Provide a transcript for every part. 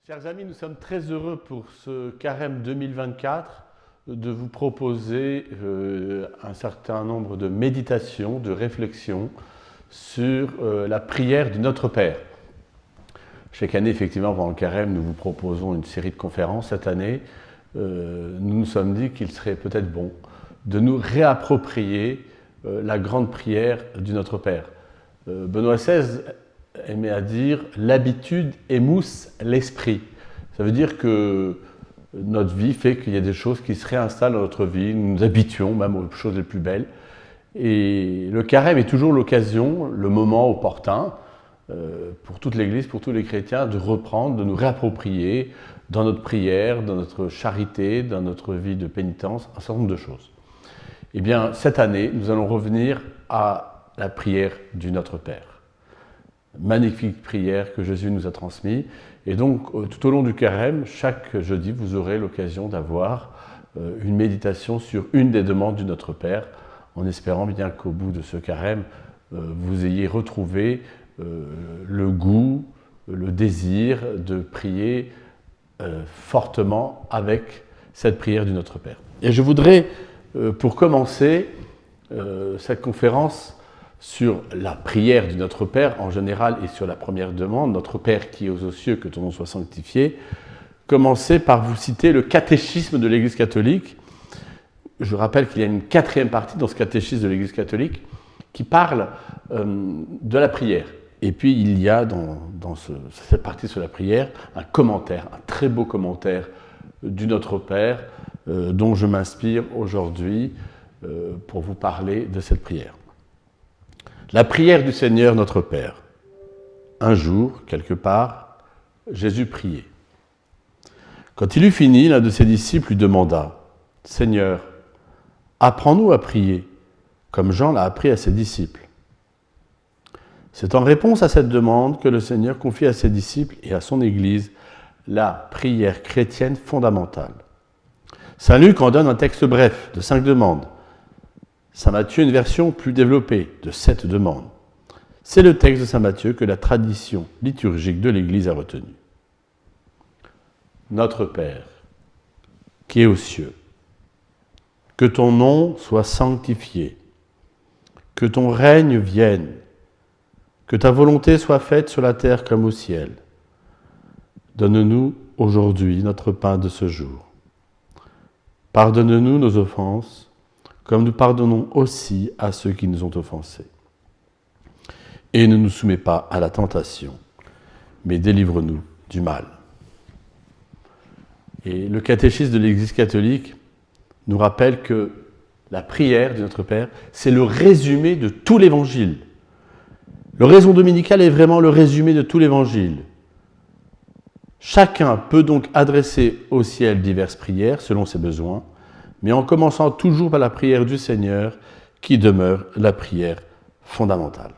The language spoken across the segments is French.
Chers amis, nous sommes très heureux pour ce carême 2024 de vous proposer un certain nombre de méditations, de réflexions sur la prière du Notre Père. Chaque année, effectivement, pendant le carême, nous vous proposons une série de conférences. Cette année, nous nous sommes dit qu'il serait peut-être bon de nous réapproprier la grande prière du Notre Père. Benoît XVI aimait à dire « l'habitude émousse l'esprit ». Ça veut dire que notre vie fait qu'il y a des choses qui se réinstallent dans notre vie, nous nous habituons même aux choses les plus belles. Et le carême est toujours l'occasion, le moment opportun, pour toute l'Église, pour tous les chrétiens, de reprendre, de nous réapproprier dans notre prière, dans notre charité, dans notre vie de pénitence, un certain nombre de choses. Eh bien, cette année, nous allons revenir à la prière du Notre Père. Magnifique prière que Jésus nous a transmise. Et donc, tout au long du carême, chaque jeudi, vous aurez l'occasion d'avoir une méditation sur une des demandes du Notre Père, en espérant bien qu'au bout de ce carême, vous ayez retrouvé le goût, le désir de prier fortement avec cette prière du Notre Père. Et je voudrais, pour commencer cette conférence sur la prière du Notre Père en général et sur la première demande, Notre Père qui es aux cieux, que ton nom soit sanctifié, commencer par vous citer le catéchisme de l'Église catholique. Je rappelle qu'il y a une quatrième partie dans ce catéchisme de l'Église catholique qui parle de la prière. Et puis il y a dans cette partie sur la prière un commentaire, un très beau commentaire du Notre Père dont je m'inspire aujourd'hui pour vous parler de cette prière. La prière du Seigneur notre Père. Un jour, quelque part, Jésus priait. Quand il eut fini, l'un de ses disciples lui demanda « Seigneur, apprends-nous à prier, comme Jean l'a appris à ses disciples. » C'est en réponse à cette demande que le Seigneur confie à ses disciples et à son Église la prière chrétienne fondamentale. Saint Luc en donne un texte bref de 5 demandes. Saint Matthieu, une version plus développée de 7 demandes. C'est le texte de Saint Matthieu que la tradition liturgique de l'Église a retenu. Notre Père, qui es aux cieux, que ton nom soit sanctifié, que ton règne vienne, que ta volonté soit faite sur la terre comme au ciel. Donne-nous aujourd'hui notre pain de ce jour. Pardonne-nous nos offenses, comme nous pardonnons aussi à ceux qui nous ont offensés. Et ne nous soumets pas à la tentation, mais délivre-nous du mal. Et le catéchisme de l'Église catholique nous rappelle que la prière de notre Père, c'est le résumé de tout l'Évangile. Le raison dominicale est vraiment le résumé de tout l'Évangile. Chacun peut donc adresser au ciel diverses prières selon ses besoins, mais en commençant toujours par la prière du Seigneur, qui demeure la prière fondamentale.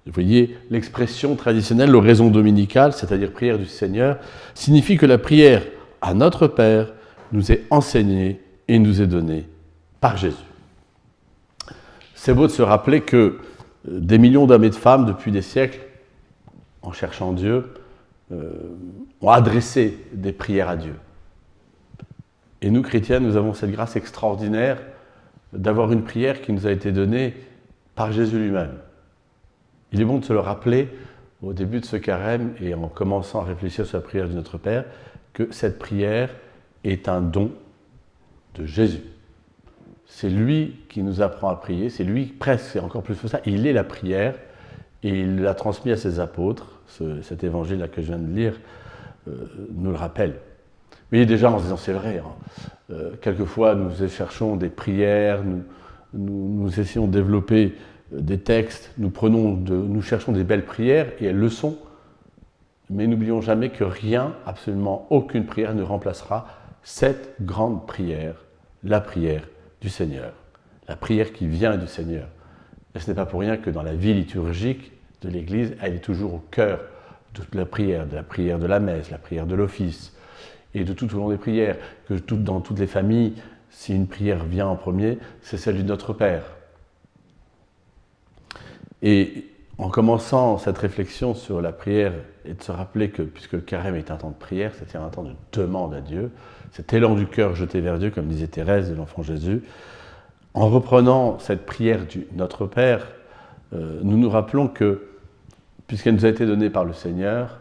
Vous voyez, l'expression traditionnelle, l'oraison dominicale, c'est-à-dire prière du Seigneur, signifie que la prière à notre Père nous est enseignée et nous est donnée par Jésus. C'est beau de se rappeler que des millions d'hommes et de femmes, depuis des siècles, en cherchant Dieu, ont adressé des prières à Dieu. Et nous, chrétiens, nous avons cette grâce extraordinaire d'avoir une prière qui nous a été donnée par Jésus lui-même. Il est bon de se le rappeler au début de ce carême et en commençant à réfléchir sur la prière de notre Père, que cette prière est un don de Jésus. C'est lui qui nous apprend à prier, c'est lui, presque, c'est encore plus que ça, il est la prière et il l'a transmis à ses apôtres. Cet évangile-là que je viens de lire nous le rappelle. Mais déjà en se disant, c'est vrai, quelquefois nous cherchons des prières, nous essayons de développer des textes, nous cherchons des belles prières, et elles le sont, mais n'oublions jamais que rien, absolument aucune prière ne remplacera cette grande prière, la prière du Seigneur, la prière qui vient du Seigneur. Et ce n'est pas pour rien que dans la vie liturgique de l'Église, elle est toujours au cœur de toute la prière de la messe, la prière de l'office, et de tout au long des prières, que dans toutes les familles, si une prière vient en premier, c'est celle du Notre Père. Et en commençant cette réflexion sur la prière et de se rappeler que, puisque le carême est un temps de prière, c'est-à-dire un temps de demande à Dieu, cet élan du cœur jeté vers Dieu, comme disait Thérèse de l'Enfant Jésus, en reprenant cette prière du Notre Père, nous nous rappelons que, puisqu'elle nous a été donnée par le Seigneur,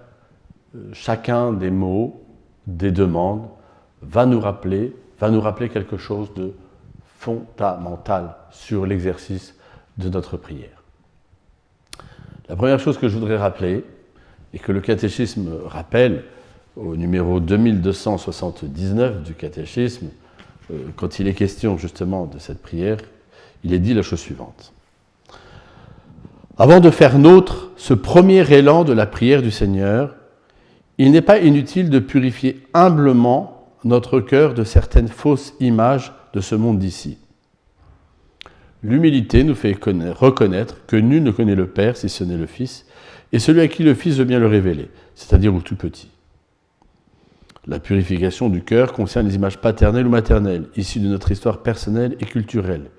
chacun des mots, des demandes, va nous rappeler quelque chose de fondamental sur l'exercice de notre prière. La première chose que je voudrais rappeler, et que le catéchisme rappelle au numéro 2279 du catéchisme, quand il est question justement de cette prière, il est dit la chose suivante. Avant de faire nôtre ce premier élan de la prière du Seigneur, il n'est pas inutile de purifier humblement notre cœur de certaines fausses images de ce monde d'ici. L'humilité nous fait reconnaître que nul ne connaît le Père si ce n'est le Fils, et celui à qui le Fils veut bien le révéler, c'est-à-dire au tout petit. La purification du cœur concerne les images paternelles ou maternelles, issues de notre histoire personnelle et culturelle,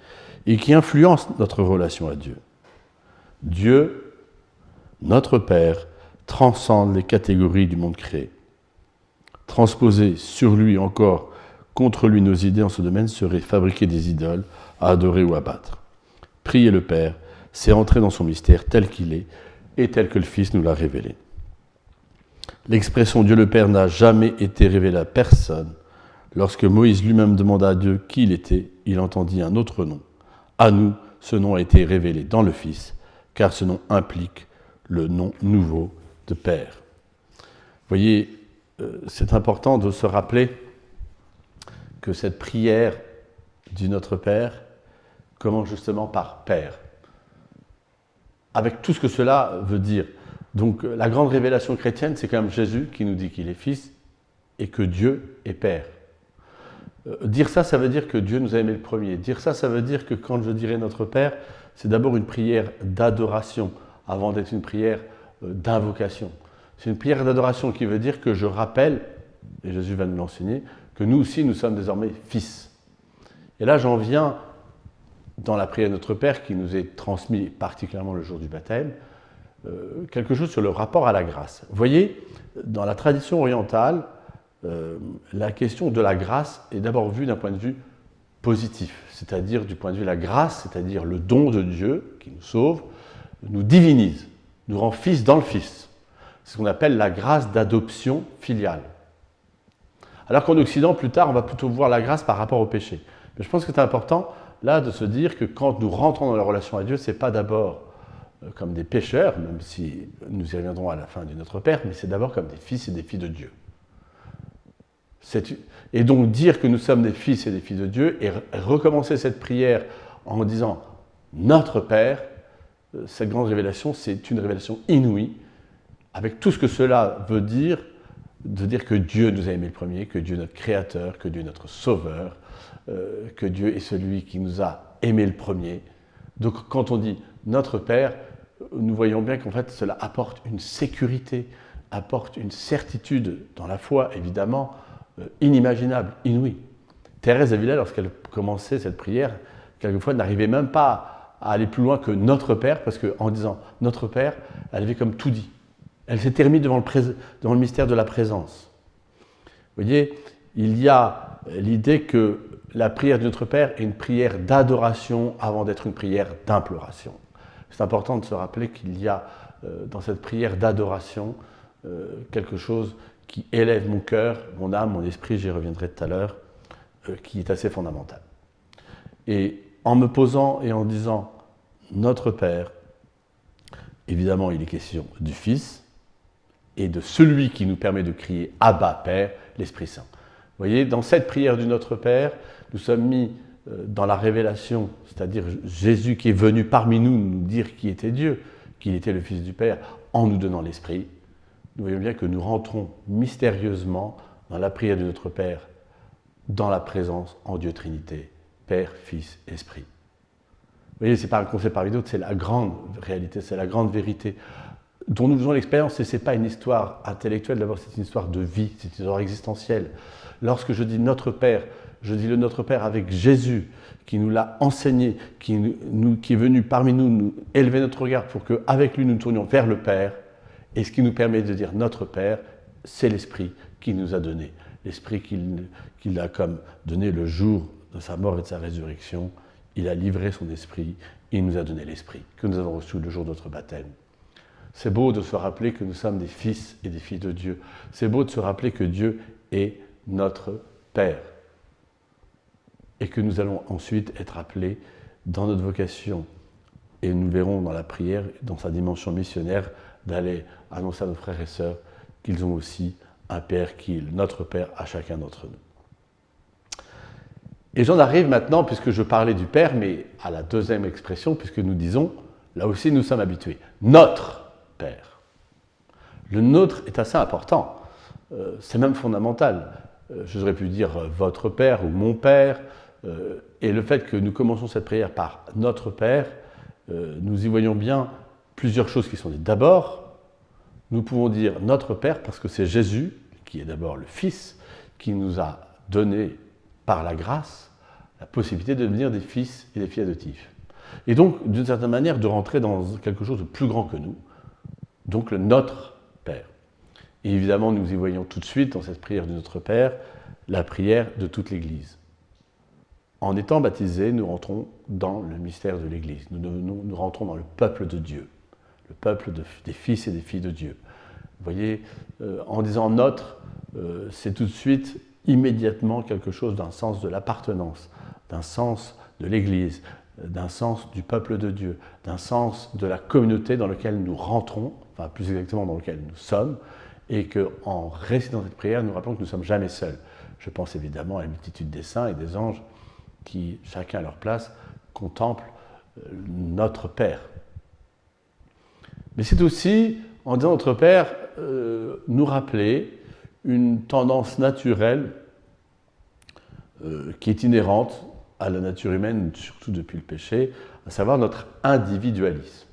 et qui influencent notre relation à Dieu. Dieu, notre Père, transcende les catégories du monde créé. Transposer sur lui encore, contre lui nos idées en ce domaine serait fabriquer des idoles à adorer ou à battre. Prier le Père, c'est entrer dans son mystère tel qu'il est et tel que le Fils nous l'a révélé. L'expression Dieu le Père n'a jamais été révélée à personne. Lorsque Moïse lui-même demanda à Dieu qui il était, il entendit un autre nom. À nous, ce nom a été révélé dans le Fils, car ce nom implique le nom nouveau de Père. Vous voyez, c'est important de se rappeler que cette prière du Notre Père commence justement par Père. Avec tout ce que cela veut dire. Donc la grande révélation chrétienne, c'est quand même Jésus qui nous dit qu'il est Fils et que Dieu est Père. Dire ça, ça veut dire que Dieu nous a aimé le premier. Dire ça, ça veut dire que quand je dirais Notre Père, c'est d'abord une prière d'adoration avant d'être une prière d'invocation. C'est une prière d'adoration qui veut dire que je rappelle, et Jésus va nous l'enseigner, que nous aussi, nous sommes désormais fils. Et là, j'en viens dans la prière de Notre Père qui nous est transmise particulièrement le jour du baptême, quelque chose sur le rapport à la grâce. Vous voyez, dans la tradition orientale, la question de la grâce est d'abord vue d'un point de vue positif, c'est-à-dire du point de vue de la grâce, c'est-à-dire le don de Dieu qui nous sauve, nous divinise, nous rend fils dans le Fils. C'est ce qu'on appelle la grâce d'adoption filiale. Alors qu'en Occident, plus tard, on va plutôt voir la grâce par rapport au péché. Mais je pense que c'est important, là, de se dire que quand nous rentrons dans la relation à Dieu, ce n'est pas d'abord comme des pécheurs, même si nous y reviendrons à la fin du Notre Père, mais c'est d'abord comme des fils et des filles de Dieu. Et donc dire que nous sommes des fils et des filles de Dieu, et recommencer cette prière en disant « Notre Père », cette grande révélation, c'est une révélation inouïe, avec tout ce que cela veut dire, de dire que Dieu nous a aimés le premier, que Dieu est notre Créateur, que Dieu est notre Sauveur, que Dieu est celui qui nous a aimés le premier. Donc quand on dit « Notre Père », nous voyons bien qu'en fait cela apporte une sécurité, apporte une certitude dans la foi, évidemment, inimaginable, inouïe. Thérèse d'Avila, lorsqu'elle commençait cette prière, quelquefois n'arrivait même pas à aller plus loin que Notre Père, parce qu'en disant Notre Père, elle avait comme tout dit. Elle s'était remise devant le mystère de la présence. Vous voyez, il y a l'idée que la prière de Notre Père est une prière d'adoration avant d'être une prière d'imploration. C'est important de se rappeler qu'il y a dans cette prière d'adoration quelque chose qui élève mon cœur, mon âme, mon esprit, j'y reviendrai tout à l'heure, qui est assez fondamental. Et en me posant et en disant « Notre Père », évidemment il est question du Fils et de celui qui nous permet de crier « Abba, Père », l'Esprit Saint. Vous voyez, dans cette prière du Notre Père, nous sommes mis dans la révélation, c'est-à-dire Jésus qui est venu parmi nous nous dire qui était Dieu, qu'il était le Fils du Père, en nous donnant l'Esprit. Nous voyons bien que nous rentrons mystérieusement dans la prière de notre Père, dans la présence en Dieu Trinité, Père, Fils, Esprit. Vous voyez, ce n'est pas un concept parmi d'autres, c'est la grande réalité, c'est la grande vérité dont nous faisons l'expérience, et ce n'est pas une histoire intellectuelle, d'abord c'est une histoire de vie, c'est une histoire existentielle. Lorsque je dis Notre Père, je dis le Notre Père avec Jésus, qui nous l'a enseigné, qui est venu parmi nous, nous élever notre regard pour qu'avec lui nous tournions vers le Père. Et ce qui nous permet de dire Notre Père, c'est l'Esprit qu'il nous a donné. L'Esprit qu'il a comme donné le jour de sa mort et de sa résurrection. Il a livré son Esprit, il nous a donné l'Esprit que nous avons reçu le jour de notre baptême. C'est beau de se rappeler que nous sommes des fils et des filles de Dieu. C'est beau de se rappeler que Dieu est notre Père. Et que nous allons ensuite être appelés dans notre vocation, et nous verrons dans la prière, dans sa dimension missionnaire, d'aller annoncer à nos frères et sœurs qu'ils ont aussi un Père qui est notre Père à chacun d'entre nous. Et j'en arrive maintenant, puisque je parlais du Père, mais à la deuxième expression, puisque nous disons, là aussi nous sommes habitués, notre Père. Le nôtre est assez important, c'est même fondamental. J'aurais pu dire votre Père ou mon Père, et le fait que nous commençons cette prière par notre Père, nous y voyons bien plusieurs choses qui sont dites. D'abord, nous pouvons dire notre Père parce que c'est Jésus, qui est d'abord le Fils, qui nous a donné par la grâce la possibilité de devenir des fils et des filles adoptifs. Et donc, d'une certaine manière, de rentrer dans quelque chose de plus grand que nous, donc le Notre Père. Et évidemment, nous y voyons tout de suite, dans cette prière de Notre Père, la prière de toute l'Église. En étant baptisés, nous rentrons dans le mystère de l'Église. Nous rentrons dans le peuple de Dieu, le peuple des fils et des filles de Dieu. Vous voyez, en disant notre, c'est tout de suite, immédiatement, quelque chose d'un sens de l'appartenance, d'un sens de l'Église, d'un sens du peuple de Dieu, d'un sens de la communauté dans laquelle nous rentrons, enfin plus exactement dans laquelle nous sommes, et qu'en récitant cette prière, nous rappelons que nous ne sommes jamais seuls. Je pense évidemment à la multitude des saints et des anges qui, chacun à leur place, contemplent notre Père. Mais c'est aussi, en disant notre Père, nous rappeler une tendance naturelle qui est inhérente à la nature humaine, surtout depuis le péché, à savoir notre individualisme.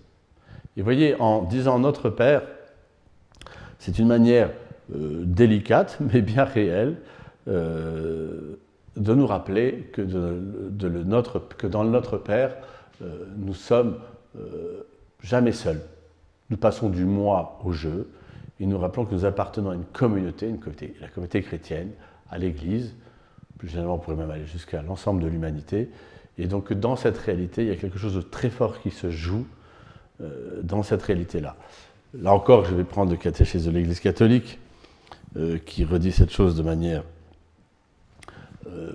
Et vous voyez, en disant notre Père, c'est une manière délicate, mais bien réelle, de nous rappeler que, que dans le Notre Père, nous sommes jamais seuls. Nous passons du moi au je, et nous rappelons que nous appartenons à une communauté, la communauté chrétienne, à l'Église, plus généralement on pourrait même aller jusqu'à l'ensemble de l'humanité, et donc dans cette réalité, il y a quelque chose de très fort qui se joue dans cette réalité-là. Là encore, je vais prendre le catéchisme de l'Église catholique, qui redit cette chose de manière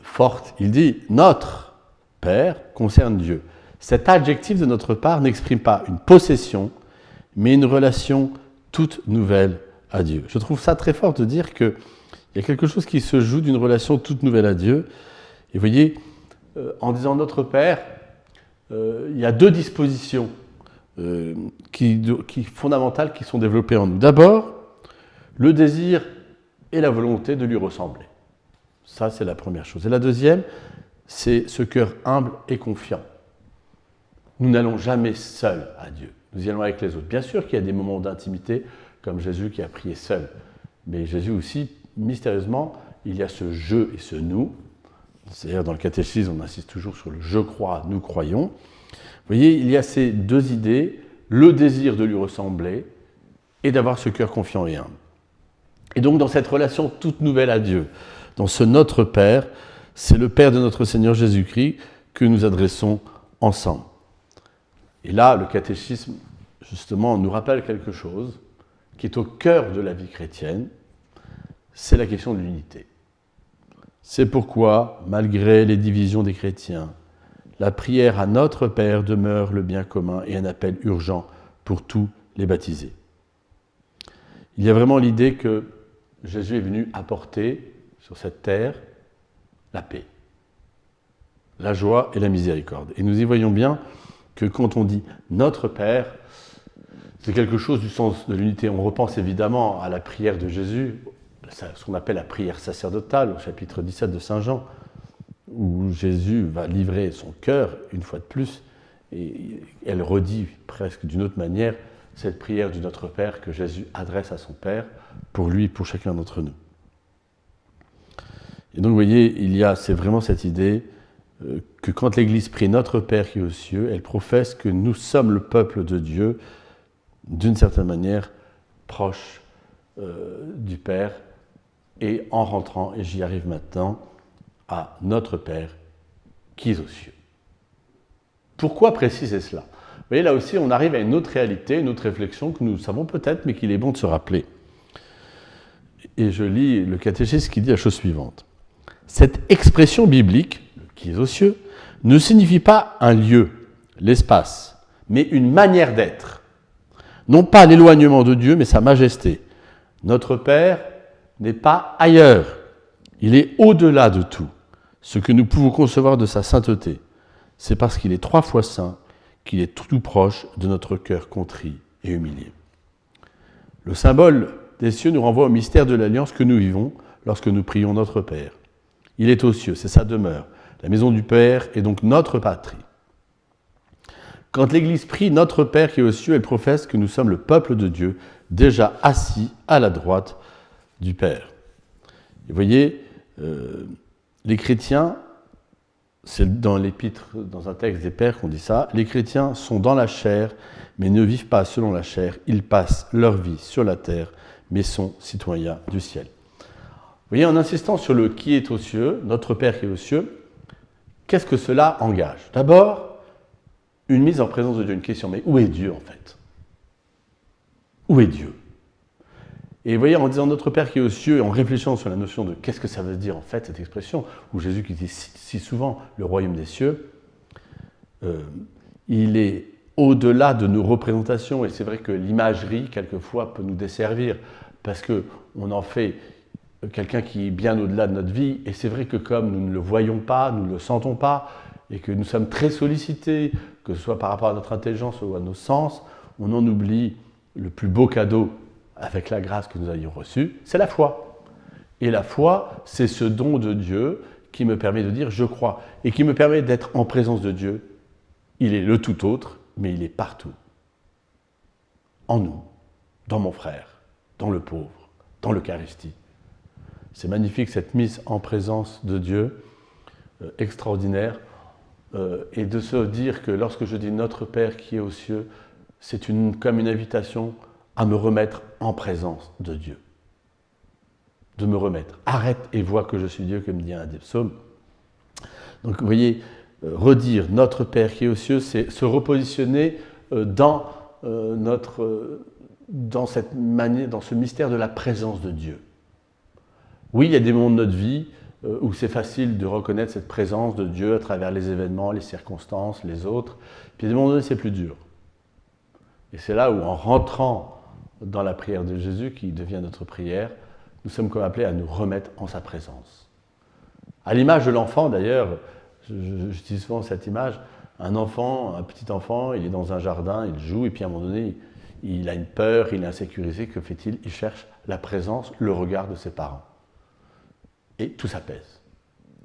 forte. Il dit « Notre Père concerne Dieu ». Cet adjectif de notre part n'exprime pas une possession, mais une relation toute nouvelle à Dieu. Je trouve ça très fort de dire qu'il y a quelque chose qui se joue d'une relation toute nouvelle à Dieu. Et vous voyez, en disant « Notre Père », il y a deux dispositions fondamentales qui sont développées en nous. D'abord, le désir et la volonté de lui ressembler. Ça, c'est la première chose. Et la deuxième, c'est ce cœur humble et confiant. Nous n'allons jamais seuls à Dieu. Nous y allons avec les autres. Bien sûr qu'il y a des moments d'intimité, comme Jésus qui a prié seul. Mais Jésus aussi, mystérieusement, il y a ce « je » et ce « nous ». C'est-à-dire, dans le catéchisme, on insiste toujours sur le « je crois », « nous croyons ». Vous voyez, il y a ces deux idées, le désir de lui ressembler et d'avoir ce cœur confiant et humble. Et donc, dans cette relation toute nouvelle à Dieu, dans ce Notre Père, c'est le Père de notre Seigneur Jésus-Christ que nous adressons ensemble. Et là, le catéchisme, justement, nous rappelle quelque chose qui est au cœur de la vie chrétienne, c'est la question de l'unité. C'est pourquoi, malgré les divisions des chrétiens, la prière à notre Père demeure le bien commun et un appel urgent pour tous les baptisés. Il y a vraiment l'idée que Jésus est venu apporter sur cette terre la paix, la joie et la miséricorde. Et nous y voyons bien que quand on dit « notre Père », c'est quelque chose du sens de l'unité. On repense évidemment à la prière de Jésus, ce qu'on appelle la prière sacerdotale, au chapitre 17 de Saint Jean, où Jésus va livrer son cœur, une fois de plus, et elle redit presque d'une autre manière cette prière du Notre Père que Jésus adresse à son Père, pour lui et pour chacun d'entre nous. Et donc, vous voyez, c'est vraiment cette idée que quand l'Église prie Notre Père qui est aux cieux, elle professe que nous sommes le peuple de Dieu, d'une certaine manière, proche du Père, et en rentrant, et j'y arrive maintenant, à Notre Père qui est aux cieux. Pourquoi préciser cela ? Vous voyez, là aussi, on arrive à une autre réalité, une autre réflexion que nous savons peut-être, mais qu'il est bon de se rappeler. Et je lis le catéchisme qui dit la chose suivante. Cette expression biblique, qui est aux cieux, ne signifie pas un lieu, l'espace, mais une manière d'être. Non pas l'éloignement de Dieu, mais sa majesté. Notre Père n'est pas ailleurs. Il est au-delà de tout. Ce que nous pouvons concevoir de sa sainteté, c'est parce qu'il est 3 fois saint qu'il est tout proche de notre cœur contrit et humilié. Le symbole des cieux nous renvoie au mystère de l'alliance que nous vivons lorsque nous prions notre Père. Il est aux cieux, c'est sa demeure. La maison du Père est donc notre patrie. Quand l'Église prie notre Père qui est aux cieux, elle professe que nous sommes le peuple de Dieu, déjà assis à la droite du Père. Et vous voyez, les chrétiens, c'est dans l'épître, dans un texte des Pères qu'on dit ça, les chrétiens sont dans la chair, mais ne vivent pas selon la chair, ils passent leur vie sur la terre, mais sont citoyens du ciel. Vous voyez, en insistant sur le qui est aux cieux, notre Père qui est aux cieux, qu'est-ce que cela engage ? D'abord, une mise en présence de Dieu, une question, mais où est Dieu en fait ? Où est Dieu ? Et vous voyez, en disant notre Père qui est aux cieux, et en réfléchissant sur la notion de qu'est-ce que ça veut dire en fait, cette expression, où Jésus qui dit si souvent le royaume des cieux, il est au-delà de nos représentations, et c'est vrai que l'imagerie, quelquefois, peut nous desservir, parce qu'on en fait quelqu'un qui est bien au-delà de notre vie, et c'est vrai que comme nous ne le voyons pas, nous ne le sentons pas, et que nous sommes très sollicités, que ce soit par rapport à notre intelligence ou à nos sens, on en oublie le plus beau cadeau avec la grâce que nous avions reçue, c'est la foi. Et la foi, c'est ce don de Dieu qui me permet de dire « je crois » et qui me permet d'être en présence de Dieu. Il est le tout autre, mais il est partout. En nous, dans mon frère, dans le pauvre, dans l'Eucharistie. C'est magnifique cette mise en présence de Dieu, extraordinaire, et de se dire que lorsque je dis « Notre Père qui est aux cieux », c'est comme une invitation à me remettre en présence de Dieu. De me remettre. Arrête et vois que je suis Dieu, comme dit un des psaumes. Donc vous voyez, redire notre Père qui est aux cieux, c'est se repositionner dans cette manière, dans ce mystère de la présence de Dieu. Oui, il y a des moments de notre vie où c'est facile de reconnaître cette présence de Dieu à travers les événements, les circonstances, les autres. Puis il y a des moments où c'est plus dur. Et c'est là où, en rentrant dans la prière de Jésus, qui devient notre prière, nous sommes comme appelés à nous remettre en sa présence. À l'image de l'enfant, d'ailleurs, j'utilise souvent cette image, un petit enfant, il est dans un jardin, il joue, et puis à un moment donné, il a une peur, il est insécurisé, que fait-il ? Il cherche la présence, le regard de ses parents. Et tout s'apaise.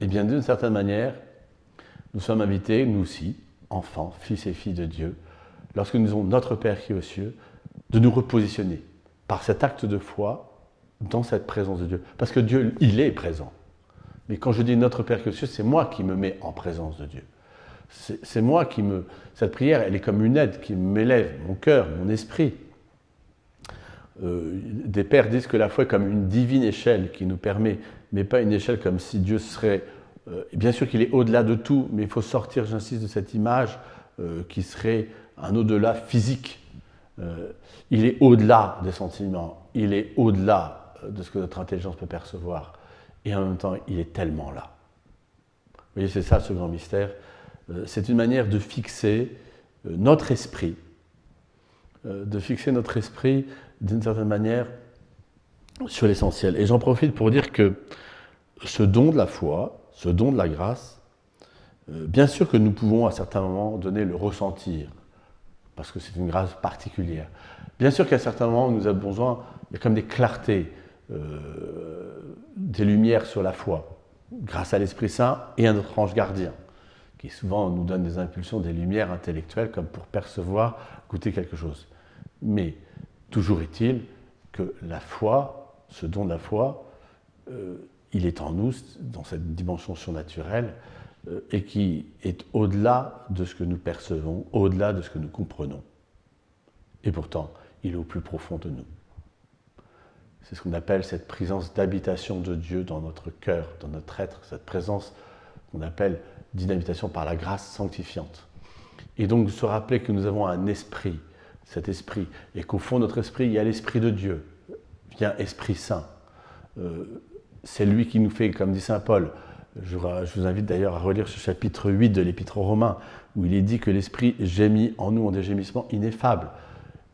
Et bien, d'une certaine manière, nous sommes invités, nous aussi, enfants, fils et filles de Dieu, lorsque nous avons notre Père qui est aux cieux, de nous repositionner par cet acte de foi dans cette présence de Dieu. Parce que Dieu, il est présent. Mais quand je dis notre Père qui est aux cieux, c'est moi qui me mets en présence de Dieu. C'est moi qui Cette prière, elle est comme une aide qui m'élève mon cœur, mon esprit. Des pères disent que la foi est comme une divine échelle qui nous permet, mais pas une échelle comme si Dieu serait... bien sûr qu'il est au-delà de tout, mais il faut sortir, j'insiste, de cette image qui serait un au-delà physique. Il est au-delà des sentiments, il est au-delà de ce que notre intelligence peut percevoir. Et en même temps, il est tellement là. Vous voyez, c'est ça ce grand mystère. C'est une manière de fixer notre esprit, d'une certaine manière sur l'essentiel. Et j'en profite pour dire que ce don de la foi, ce don de la grâce, bien sûr que nous pouvons à certains moments donner le ressentir, parce que c'est une grâce particulière. Bien sûr qu'à certains moments, nous avons besoin, il y a comme des clartés, des lumières sur la foi, grâce à l'Esprit Saint et à notre ange gardien, qui souvent nous donne des impulsions, des lumières intellectuelles, comme pour percevoir, goûter quelque chose. Mais toujours est-il que la foi, ce don de la foi, il est en nous, dans cette dimension surnaturelle, et qui est au-delà de ce que nous percevons, au-delà de ce que nous comprenons. Et pourtant, il est au plus profond de nous. C'est ce qu'on appelle cette présence d'habitation de Dieu dans notre cœur, dans notre être, cette présence qu'on appelle d'inhabitation par la grâce sanctifiante. Et donc se rappeler que nous avons un esprit, cet esprit, et qu'au fond de notre esprit, il y a l'esprit de Dieu, bien Esprit Saint. C'est lui qui nous fait, comme dit saint Paul, je vous invite d'ailleurs à relire ce chapitre 8 de l'Épître aux Romains, où il est dit que l'esprit gémit en nous en des gémissements ineffables.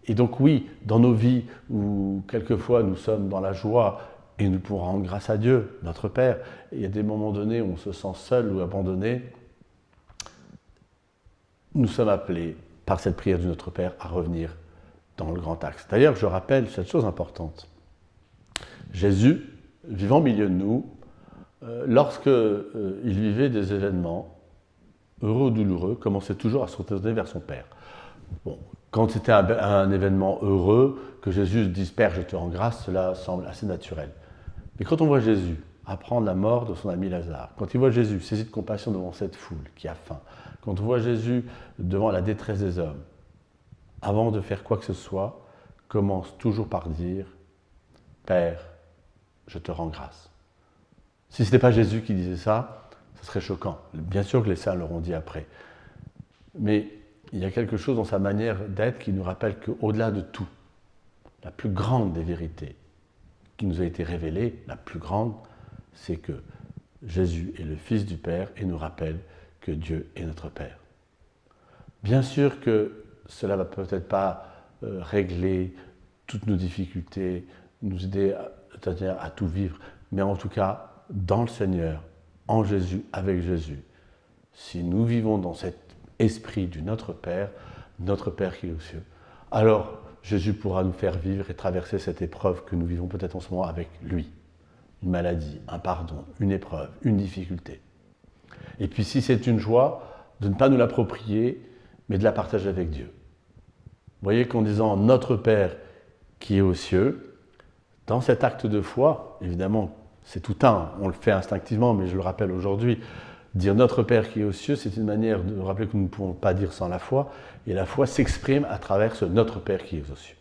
Et donc oui, dans nos vies où quelquefois nous sommes dans la joie et nous pouvons rendre grâce à Dieu, notre Père, et il y a des moments donnés où on se sent seul ou abandonné, nous sommes appelés par cette prière du Notre Père à revenir dans le grand axe. D'ailleurs, je rappelle cette chose importante. Jésus, vivant au milieu de nous, lorsqu'il vivait des événements heureux ou douloureux, commençait toujours à se retourner vers son Père. Bon, quand c'était un événement heureux, que Jésus dise « Père, je te rends grâce », cela semble assez naturel. Mais quand on voit Jésus apprendre la mort de son ami Lazare, quand il voit Jésus saisi de compassion devant cette foule qui a faim, quand on voit Jésus devant la détresse des hommes, avant de faire quoi que ce soit, commence toujours par dire « Père, je te rends grâce ». Si ce n'était pas Jésus qui disait ça, ce serait choquant. Bien sûr que les saints l'auront dit après. Mais il y a quelque chose dans sa manière d'être qui nous rappelle qu'au-delà de tout, la plus grande des vérités qui nous a été révélée, la plus grande, c'est que Jésus est le Fils du Père et nous rappelle que Dieu est notre Père. Bien sûr que cela ne va peut-être pas régler toutes nos difficultés, nous aider à tout vivre, mais en tout cas, dans le Seigneur, en Jésus, avec Jésus, si nous vivons dans cet esprit du Notre Père qui est aux cieux, alors Jésus pourra nous faire vivre et traverser cette épreuve que nous vivons peut-être en ce moment avec lui. Une maladie, un pardon, une épreuve, une difficulté. Et puis si c'est une joie, de ne pas nous l'approprier, mais de la partager avec Dieu. Vous voyez qu'en disant « Notre Père qui est aux cieux », dans cet acte de foi, évidemment, c'est tout on le fait instinctivement, mais je le rappelle aujourd'hui, dire « Notre Père qui est aux cieux », c'est une manière de rappeler que nous ne pouvons pas dire sans la foi, et la foi s'exprime à travers ce « Notre Père qui est aux cieux ».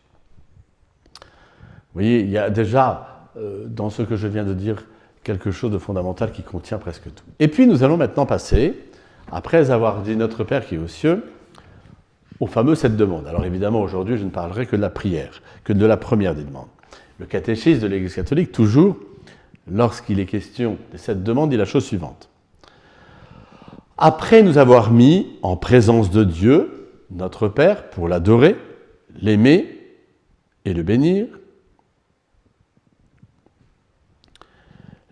Vous voyez, il y a déjà, dans ce que je viens de dire, quelque chose de fondamental qui contient presque tout. Et puis nous allons maintenant passer, après avoir dit « Notre Père qui est aux cieux », au fameux cette demande. Alors évidemment, aujourd'hui, je ne parlerai que de la prière, que de la première des demandes. Le catéchisme de l'Église catholique, toujours, lorsqu'il est question de cette demande, dit la chose suivante. Après nous avoir mis en présence de Dieu, notre Père, pour l'adorer, l'aimer et le bénir,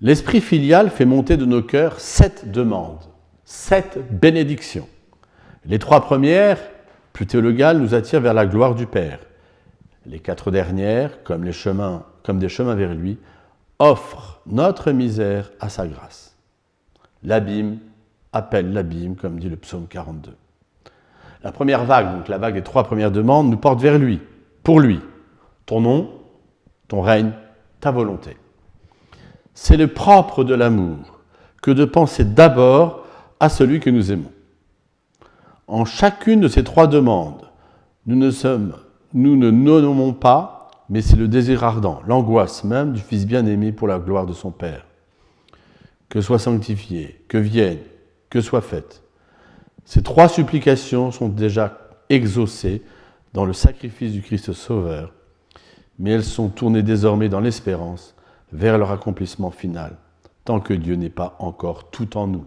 l'esprit filial fait monter de nos cœurs 7 demandes, 7 bénédictions. Les 3 premières, plus théologales, nous attirent vers la gloire du Père. Les 4 dernières, comme des chemins vers lui, offrent notre misère à sa grâce. L'abîme appelle l'abîme, comme dit le psaume 42. La première vague, donc la vague des 3 premières demandes, nous porte vers lui, pour lui. Ton nom, ton règne, ta volonté. C'est le propre de l'amour que de penser d'abord à celui que nous aimons. En chacune de ces 3 demandes, nous ne nommons pas, mais c'est le désir ardent, l'angoisse même du Fils bien-aimé pour la gloire de son Père. Que soit sanctifié, que vienne, que soit faite. Ces 3 supplications sont déjà exaucées dans le sacrifice du Christ Sauveur, mais elles sont tournées désormais dans l'espérance vers leur accomplissement final, tant que Dieu n'est pas encore tout en nous.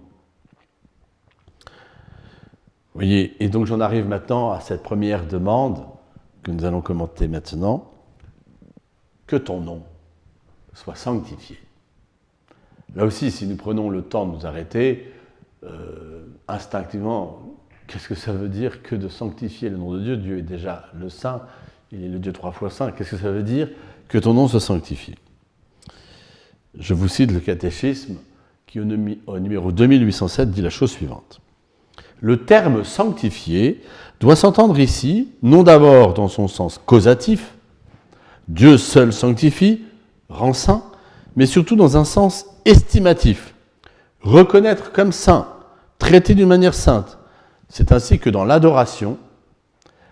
Vous voyez, et donc j'en arrive maintenant à cette première demande que nous allons commenter maintenant. Que ton nom soit sanctifié. Là aussi, si nous prenons le temps de nous arrêter, instinctivement, qu'est-ce que ça veut dire que de sanctifier le nom de Dieu? Dieu est déjà le Saint, il est le Dieu 3 fois Saint. Qu'est-ce que ça veut dire que ton nom soit sanctifié? Je vous cite le catéchisme qui, au numéro 2807, dit la chose suivante. Le terme sanctifié doit s'entendre ici, non d'abord dans son sens causatif, Dieu seul sanctifie, rend saint, mais surtout dans un sens estimatif. Reconnaître comme saint, traiter d'une manière sainte. C'est ainsi que dans l'adoration,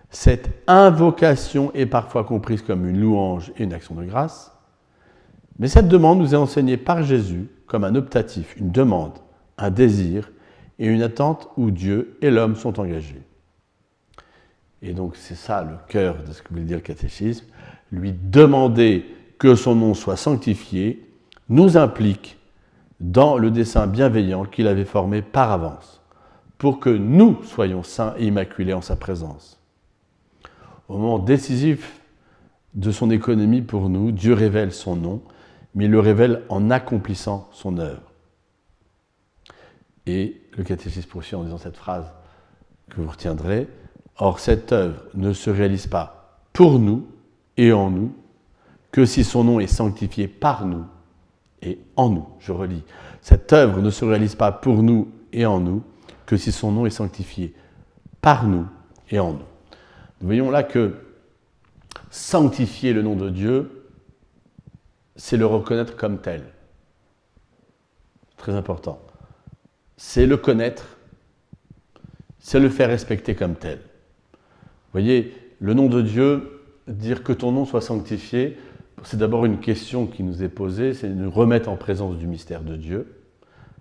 cette invocation est parfois comprise comme une louange et une action de grâce, mais cette demande nous est enseignée par Jésus comme un optatif, une demande, un désir et une attente où Dieu et l'homme sont engagés. Et donc c'est ça le cœur de ce que veut dire le catéchisme. Lui demander que son nom soit sanctifié nous implique dans le dessein bienveillant qu'il avait formé par avance, pour que nous soyons saints et immaculés en sa présence. Au moment décisif de son économie pour nous, Dieu révèle son nom, mais il le révèle en accomplissant son œuvre. Et le catéchisme poursuit en disant cette phrase que vous retiendrez. Or, cette œuvre ne se réalise pas pour nous et en nous, que si son nom est sanctifié par nous et en nous. Je relis. Cette œuvre ne se réalise pas pour nous et en nous, que si son nom est sanctifié par nous et en nous. Nous voyons là que sanctifier le nom de Dieu, c'est le reconnaître comme tel. Très important. C'est le connaître, c'est le faire respecter comme tel. Vous voyez, le nom de Dieu, dire que ton nom soit sanctifié, c'est d'abord une question qui nous est posée, c'est de nous remettre en présence du mystère de Dieu.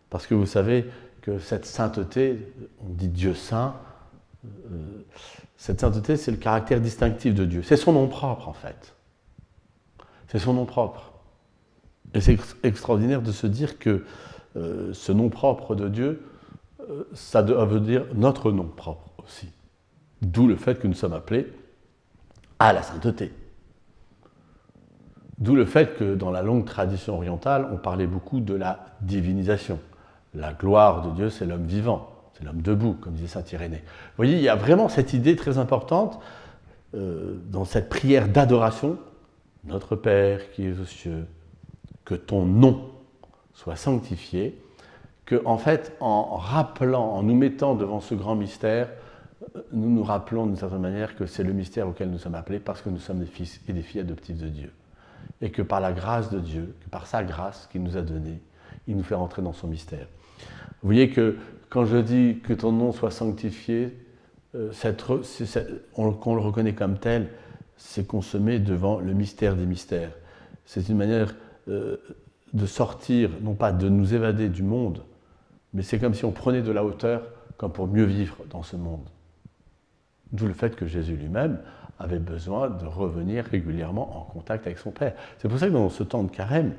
Parce que vous savez que cette sainteté, on dit Dieu saint, cette sainteté, c'est le caractère distinctif de Dieu. C'est son nom propre, en fait. C'est son nom propre. Et c'est extraordinaire de se dire que ce nom propre de Dieu, ça veut dire notre nom propre aussi. D'où le fait que nous sommes appelés à la sainteté. D'où le fait que dans la longue tradition orientale, on parlait beaucoup de la divinisation. La gloire de Dieu, c'est l'homme vivant, c'est l'homme debout, comme disait saint Irénée. Vous voyez, il y a vraiment cette idée très importante dans cette prière d'adoration. Notre Père qui es aux cieux, que ton nom soit sanctifié, que en fait, en rappelant, en nous mettant devant ce grand mystère, nous nous rappelons d'une certaine manière que c'est le mystère auquel nous sommes appelés parce que nous sommes des fils et des filles adoptifs de Dieu. Et que par la grâce de Dieu, que par sa grâce qu'il nous a donnée, il nous fait rentrer dans son mystère. Vous voyez que quand je dis que ton nom soit sanctifié, qu'on le reconnaît comme tel, c'est qu'on se met devant le mystère des mystères. C'est une manière de sortir, non pas de nous évader du monde, mais c'est comme si on prenait de la hauteur comme pour mieux vivre dans ce monde. D'où le fait que Jésus lui-même avait besoin de revenir régulièrement en contact avec son Père. C'est pour ça que dans ce temps de carême,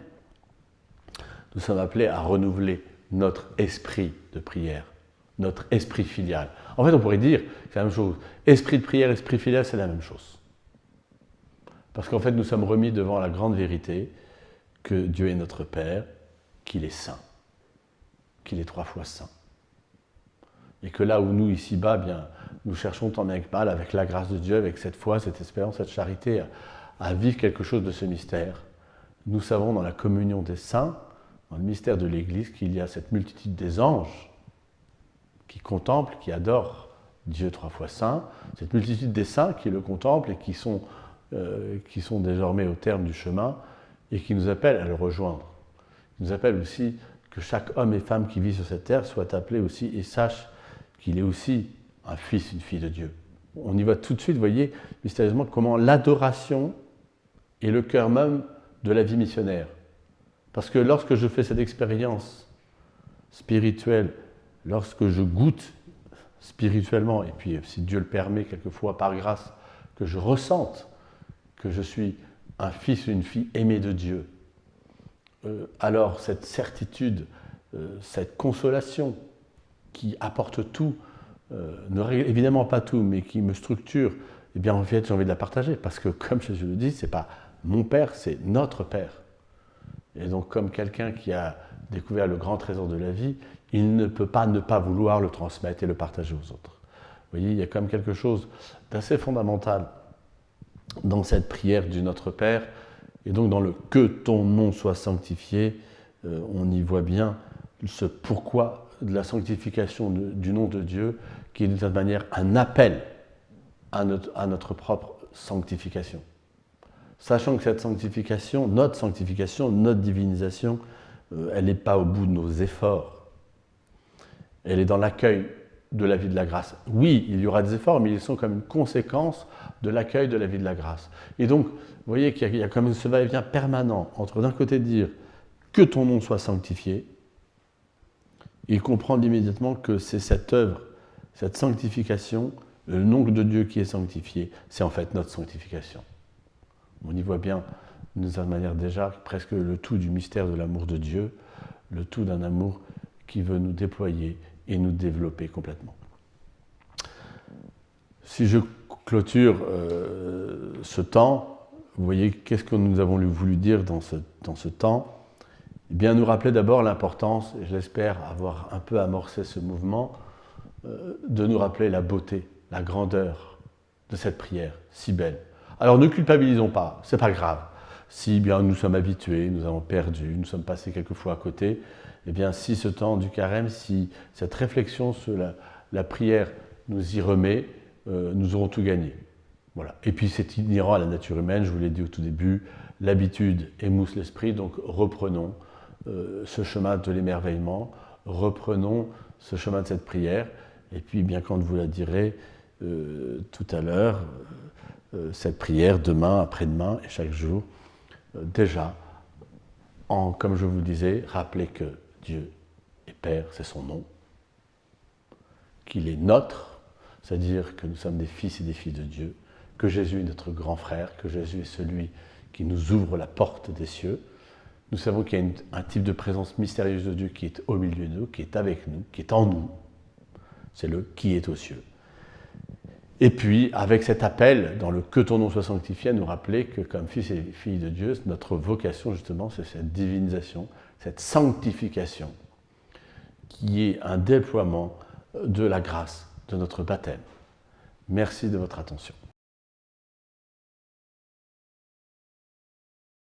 nous sommes appelés à renouveler notre esprit de prière, notre esprit filial. En fait, on pourrait dire que c'est la même chose. Esprit de prière, esprit filial, c'est la même chose. Parce qu'en fait, nous sommes remis devant la grande vérité que Dieu est notre Père, qu'il est saint, qu'il est 3 fois saint. Et que là où nous, ici-bas, bien, nous cherchons tant bien que mal, avec la grâce de Dieu, avec cette foi, cette espérance, cette charité, à vivre quelque chose de ce mystère, nous savons dans la communion des saints, dans le mystère de l'Église, qu'il y a cette multitude des anges qui contemplent, qui adorent Dieu 3 fois saint, cette multitude des saints qui le contemplent et qui sont désormais au terme du chemin et qui nous appellent à le rejoindre. Ils nous appellent aussi que chaque homme et femme qui vit sur cette terre soit appelé aussi et sache qu'il est aussi un fils, une fille de Dieu. On y va tout de suite, vous voyez, mystérieusement, comment l'adoration est le cœur même de la vie missionnaire. Parce que lorsque je fais cette expérience spirituelle, lorsque je goûte spirituellement, et puis si Dieu le permet quelquefois par grâce, que je ressente que je suis un fils ou une fille aimé de Dieu, alors cette certitude, cette consolation qui apporte tout, ne règle évidemment pas tout, mais qui me structure, eh bien en fait j'ai envie de la partager, parce que comme Jésus le dit, c'est pas mon Père, c'est notre Père. Et donc comme quelqu'un qui a découvert le grand trésor de la vie, il ne peut pas ne pas vouloir le transmettre et le partager aux autres. Vous voyez, il y a comme quelque chose d'assez fondamental dans cette prière du Notre Père, et donc dans le « que ton nom soit sanctifié », on y voit bien ce pourquoi de la sanctification du nom de Dieu, qui est d'une certaine manière un appel à notre propre sanctification. Sachant que cette sanctification, notre divinisation, elle n'est pas au bout de nos efforts. Elle est dans l'accueil de la vie de la grâce. Oui, il y aura des efforts, mais ils sont comme une conséquence de l'accueil de la vie de la grâce. Et donc, vous voyez qu'il y a comme ce va-et-vient permanent entre d'un côté dire que ton nom soit sanctifié, et comprendre immédiatement que c'est cette œuvre, cette sanctification, le nom de Dieu qui est sanctifié, c'est en fait notre sanctification. On y voit bien, d'une certaine manière déjà, presque le tout du mystère de l'amour de Dieu, le tout d'un amour qui veut nous déployer et nous développer complètement. Si je clôture ce temps, vous voyez, qu'est-ce que nous avons voulu dire dans ce temps? Eh bien, nous rappeler d'abord l'importance, et je l'espère avoir un peu amorcé ce mouvement, de nous rappeler la beauté, la grandeur de cette prière si belle. Alors ne culpabilisons pas, c'est pas grave. Si bien nous sommes habitués, nous avons perdu, nous sommes passés quelquefois à côté, eh bien si ce temps du carême, si cette réflexion sur la prière nous y remet, nous aurons tout gagné. Voilà. Et puis c'est inhérent à la nature humaine, je vous l'ai dit au tout début, l'habitude émousse l'esprit, donc reprenons ce chemin de l'émerveillement, reprenons ce chemin de cette prière, et puis bien quand vous la direz tout à l'heure, cette prière demain, après-demain et chaque jour, déjà, comme je vous le disais, rappelez que Dieu est Père, c'est son nom, qu'il est notre, c'est-à-dire que nous sommes des fils et des filles de Dieu, que Jésus est notre grand frère, que Jésus est celui qui nous ouvre la porte des cieux. Nous savons qu'il y a un type de présence mystérieuse de Dieu qui est au milieu de nous, qui est avec nous, qui est en nous. C'est le « qui est aux cieux ». Et puis, avec cet appel, dans le « que ton nom soit sanctifié », à nous rappeler que comme fils et filles de Dieu, notre vocation justement, c'est cette divinisation, cette sanctification, qui est un déploiement de la grâce de notre baptême. Merci de votre attention.